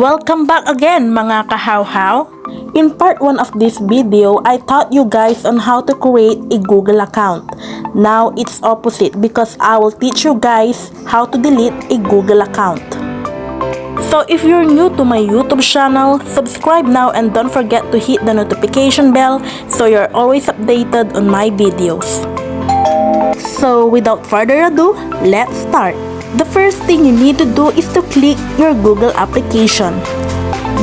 Welcome back again mga kahawhaw. In part 1 of this video, I taught you guys on how to create a Google account. Now it's opposite because I will teach you guys how to delete a Google account. So if you're new to my YouTube channel, subscribe now and don't forget to hit the notification bell so you're always updated on my videos. So without further ado, let's start. The first thing you need to do is to click your Google application.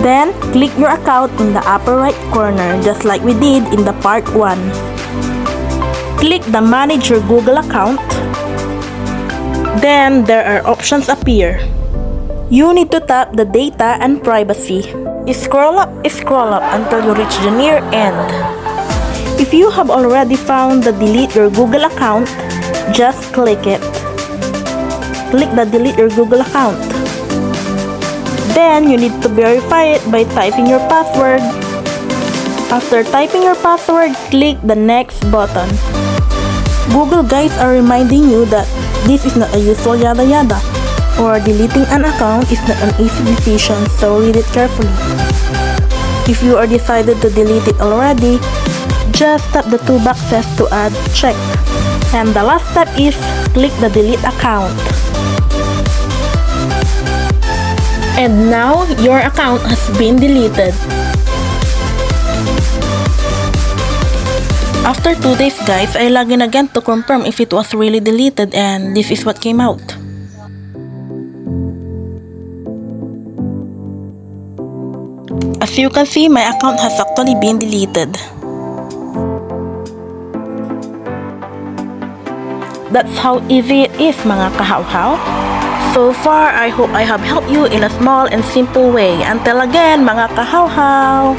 Then, click your account in the upper right corner just like we did in the part 1. Click the Manage your Google account. Then, there are options appear. You need to tap the Data and Privacy. Scroll up until you reach the near end. If you have already found the Delete your Google account, just click it. Click the Delete your Google account. Then, you need to verify it by typing your password. After typing your password, click the Next button. Google guys are reminding you that this is not a usual yada yada, or deleting an account is not an easy decision, so read it carefully. If you are decided to delete it already, just tap the 2 boxes to add check. And the last step is click the Delete account. And now, your account has been deleted. After 2 days guys, I log in again to confirm if it was really deleted, and this is what came out. As you can see, my account has actually been deleted. That's how easy it is mga kahawhaw. So far, I hope I have helped you in a small and simple way. Until again, mga kahawhaw!